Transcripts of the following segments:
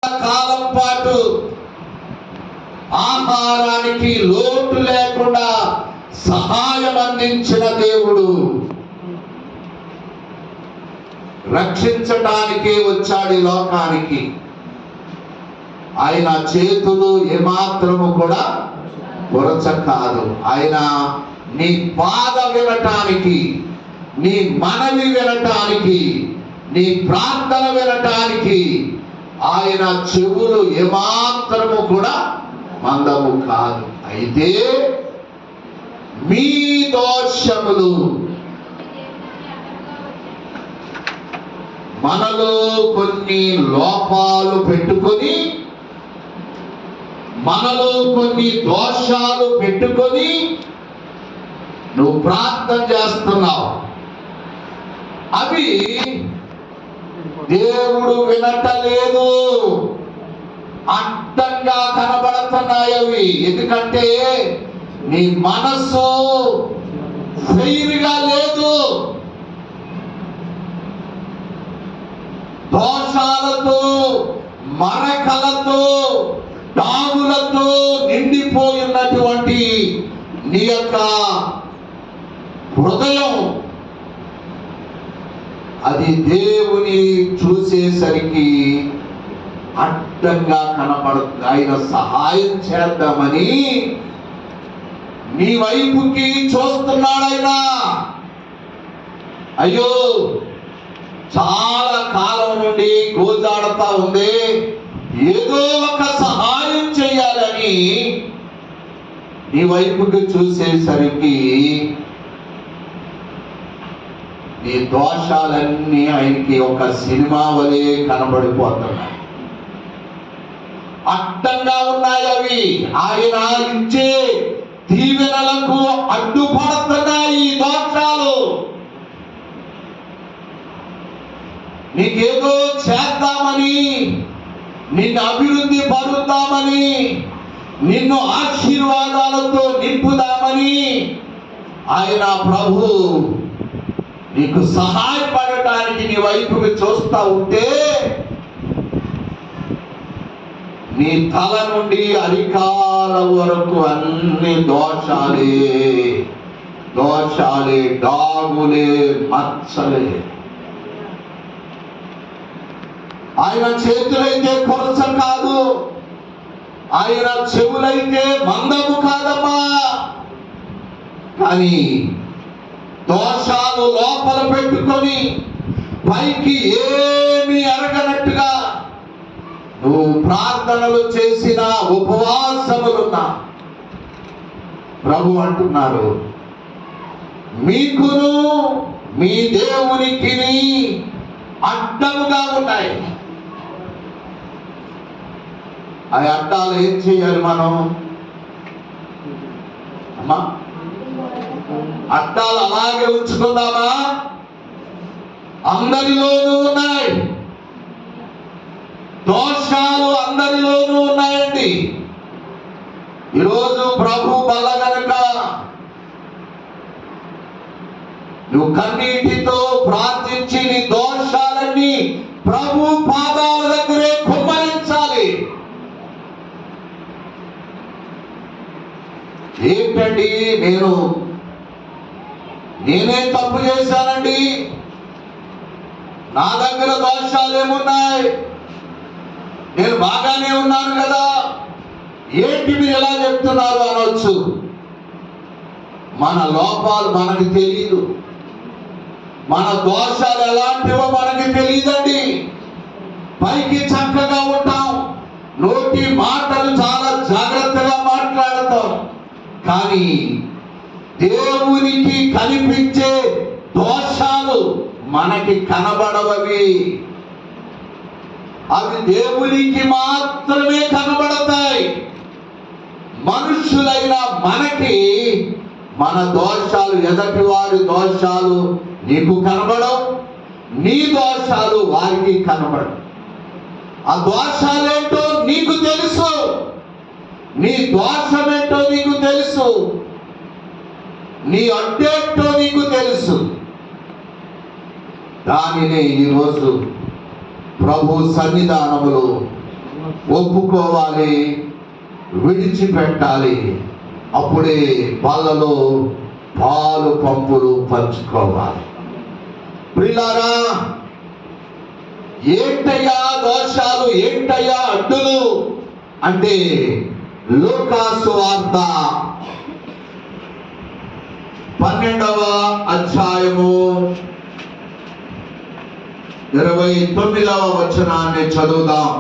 కాలం పాటు ఆహారానికి లోటు లేకుండా సహాయం అందించిన దేవుడు రక్షించడానికి వచ్చాడు ఈ లోకానికి. ఆయన చేతులు ఏమాత్రము కూడా కొరచ కాదు. ఆయన నీ బాధ వినటానికి, నీ మనవి వినటానికి, నీ ప్రార్థన వినటానికి ఆయన చెవులు ఏమాత్రము కూడా మందము కాదు. అయితే మీ దోషములు, మనలో కొన్ని లోపాలు పెట్టుకొని, మనలో కొన్ని దోషాలు పెట్టుకొని నువ్వు ప్రార్థన చేస్తున్నావు. అవి దేవుడు వినటలేదు, అడ్డంగా కనబడుతున్నాయి అవి. ఎందుకంటే నీ మనస్సు ఫెయిర్గా లేదు, దోషాలతో, మరకలతో, డాగులతో నిండిపోయినటువంటి నీ యొక్క హృదయం అది దేవుని చూసేసరికి అడ్డంగా కనపడుతుంది. ఆయన సహాయం చేద్దామని నీ వైపుకి చూస్తున్నాడు ఆయన. అయ్యో, చాలా కాలం నుండి గోజాడుతా ఉంది, ఏదో ఒక సహాయం చేయాలని నీ వైపుకి చూసేసరికి నీ దోషాలన్నీ ఆయనకి ఒక సినిమా వలె కనబడిపోతున్నాయి, అడ్డంగా ఉన్నాయి అవి. ఆయన ఇచ్చే దీవెనలకు అడ్డుపడుతున్నాయి ఈ దోషాలు. నీకేదో చేద్దామని, నిన్ను అభివృద్ధి పరుద్దామని, నిన్ను ఆశీర్వాదాలతో నింపుదామని ఆయన ప్రభు నీకు సహాయపడటానికి నీ వైపుకి చూస్తా ఉంటే నీ తల నుండి అరికాల వరకు అన్ని దోషాలే, దోషాలే, డాగులే, మచ్చలే. ఆయన చేతులైతే కొరచ కాదు, ఆయన చెవులైతే మందము కాదమ్మా. కానీ దోషాలు లోపల పెట్టుకొని పైకి ఏమీ అరగనట్టుగా నువ్వు ప్రార్థనలు చేసిన, ఉపవాసములున్నా ప్రభు అంటున్నారు, మీకును మీ దేవునికి అడ్డముగా ఉన్నాయి. ఆ అడ్డాలు ఏం చేయాలి మనం? అమ్మా, అడ్డాలు అలాగే ఉంచుకుందామా? అందరిలోనూ ఉన్నాయి దోషాలు, అందరిలోనూ ఉన్నాయండి. ఈరోజు ప్రభు బల్ల గనక నువ్వు కన్నీటితో ప్రార్థించి నీ దోషాలన్నీ ప్రభు పాదాల దగ్గరే కుమ్మరించాలి. ఏంటండి, నేనే తప్పు చేశానండి, నా దగ్గర దోషాలు ఏమున్నాయి, నేను బాగానే ఉన్నాను కదా, ఏంటి మీరు ఎలా చెప్తున్నారు అనొచ్చు. మన లోపాలు మనకి తెలియదు, మన దోషాలు ఎలాంటివో మనకి తెలియదండి. పైకి చక్కగా ఉంటాం, నోటి మాటలు చాలా జాగ్రత్తగా మాట్లాడతాం, కానీ దేవునికి కనిపించే దోషాలు మనకి కనబడవవి. అవి దేవునికి మాత్రమే కనబడతాయి. మనుషులైన మనకి మన దోషాలు, ఎదటి వారి దోషాలు నీకు కనబడవు, నీ దోషాలు వారికి కనబడవు. ఆ దోషాలేంటో నీకు తెలుసు, నీ దోషమేంటో నీకు తెలుసు, నీ అడ్డేంటో నీకు తెలుసు. దానినే ఈరోజు ప్రభు సన్నిధానములో ఒప్పుకోవాలి, విడిచిపెట్టాలి. అప్పుడే వాళ్ళలో పాలు పంపులు పంచుకోవాలి. ప్రియులారా, ఏంటయ్యా దోషాలు, ఏంటయ్యా అడ్డులు అంటే లూకాసు వార్త 12వ అధ్యాయము 29వ వచనాన్ని చదువుదాం.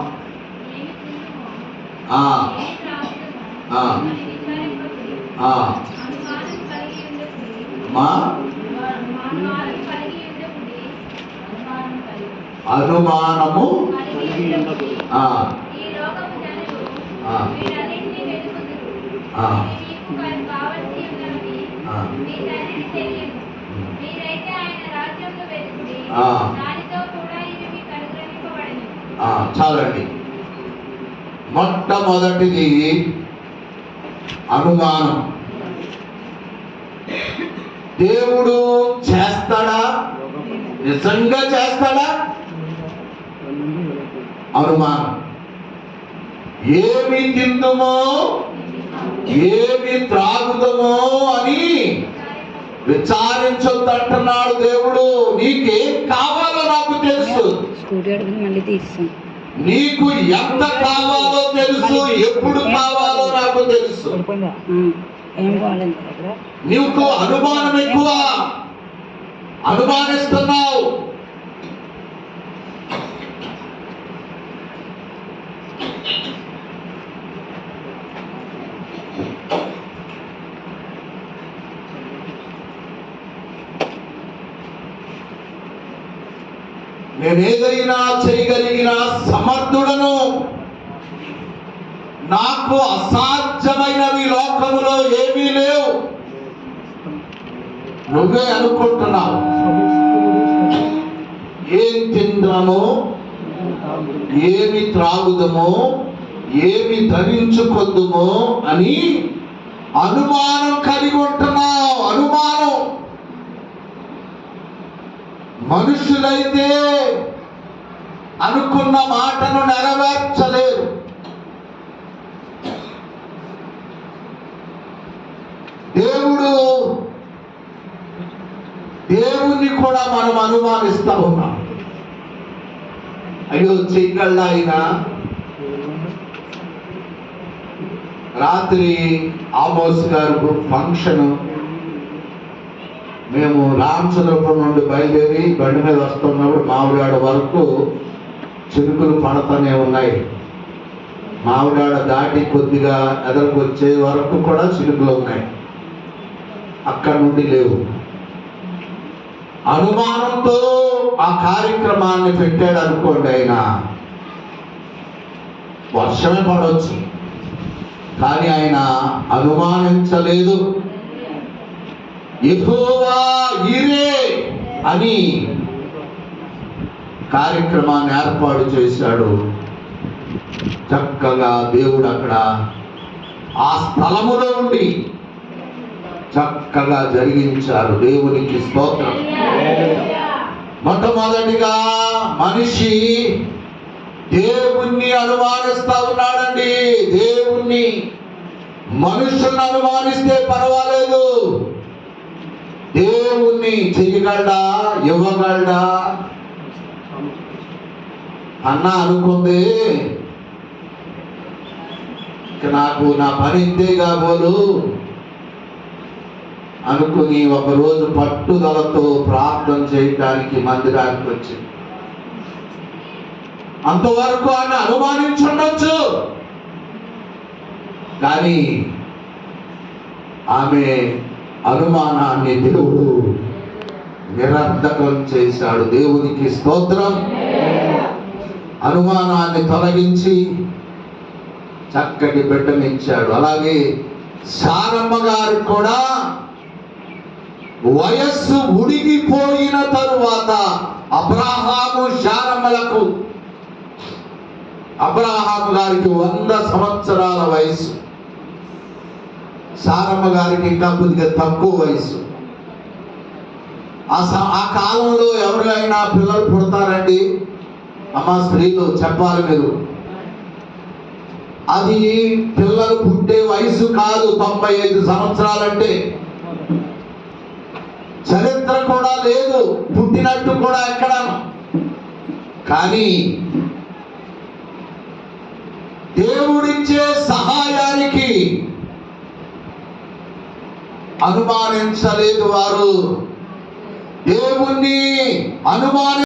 అనుమానము చాలండి. మొట్టమొదటిది అనుమానం. దేవుడు చేస్తాడా? నిజంగా చేస్తాడా? అనుమానం. ఏమి తిందుమో ఏమి త్రాగుదమో అని విచారించొద్దంటున్నాడు దేవుడు. నీకేం కావాలో నాకు తెలుసు, నీకు ఎంత కావాలో తెలుసు, ఎప్పుడు కావాలో నాకు తెలుసు. నీకు అనుమానం ఎక్కువ, అనుమానిస్తున్నావు. నేనేదైనా చేయగలిగిన సమర్థుడను, నాకు అసాధ్యమైనవి లోకములో ఏమీ లేవు. నువ్వే అనుకుంటున్నావు. ఏం తిందామో, ఏమి త్రాగుదమో, ఏమి ధరించుకొద్దుమో అని అనుమానం కలిగి ఉంటున్నావు. అనుమానం. మనుషులైతే అనుకున్న మాటను నెరవేర్చలేరు. దేవుణ్ణి కూడా మనం అనుమానిస్తా ఉన్నాం. అయ్యో చెయ్యగలడా ఆయన? రాత్రి ఆమోస్ గారు ఫంక్షన్, మేము రామచంద్రపురం నుండి బయలుదేరి బండి మీద వస్తున్నప్పుడు మామిడాడ వరకు చినుకులు పడతానే ఉన్నాయి. మామిడాడ దాటి కొద్దిగా ఎదరికి వచ్చే వరకు కూడా చినుకులు ఉన్నాయి. అక్కడి నుండి లేవు. అనుమానంతో ఆ కార్యక్రమాన్ని పెట్టాడు అనుకోండి. ఆయన వర్షమే పడవచ్చు, కానీ ఆయన అనుమానించలేదు. యెహోవా ఈరే అని కార్యక్రమాన్ని ఏర్పాటు చేశాడు. చక్కగా దేవుడు అక్కడ ఆ స్థలములో ఉండి చక్కగా జరిగించారు. దేవునికి స్తోత్రం. మొట్టమొదటిగా మనిషి దేవుణ్ణి అనుమానిస్తా ఉన్నాడండి. దేవుణ్ణి, మనుషులను అనుమానిస్తే పర్వాలేదు, దేవుణ్ణి చెయ్యగలడా, ఇవ్వగలడా అన్న అనుకుంది. నాకు నా పని ఇంతే కాబోలు అనుకుని ఒకరోజు పట్టుదలతో ప్రార్థన చేయడానికి మందిరానికి వచ్చింది. అంతవరకు ఆయన అనుమానించుండొచ్చు, కానీ ఆమె అనుమానాన్ని దేవుడు నిరర్ధకం చేశాడు. దేవునికి స్తోత్రం. అనుమానాన్ని తొలగించి చక్కటి బిడ్డనిచ్చాడు. అలాగే శారమ్మ గారు కూడా వయస్సు ఉడిగిపోయిన తరువాత అబ్రాహాము శారమ్మలకు, అబ్రాహాము గారికి 100 సంవత్సరాల వయసు, శారమ్మ గారికి ఇంకా కొద్దిగా తక్కువ వయసు. ఆ కాలంలో ఎవరైనా పిల్లలు పుడతారండి, అమ్మ స్త్రీలు చెప్పాలి మీరు, అది పిల్లలు పుట్టే వయసు కాదు. 95 సంవత్సరాలంటే చరిత్ర కూడా లేదు, పుట్టినట్టు కూడా ఎక్కడ. కానీ దేవుడిచ్చే సహాయానికి అనుమానించలేదు వారు. దేవుణ్ణి అనుమాని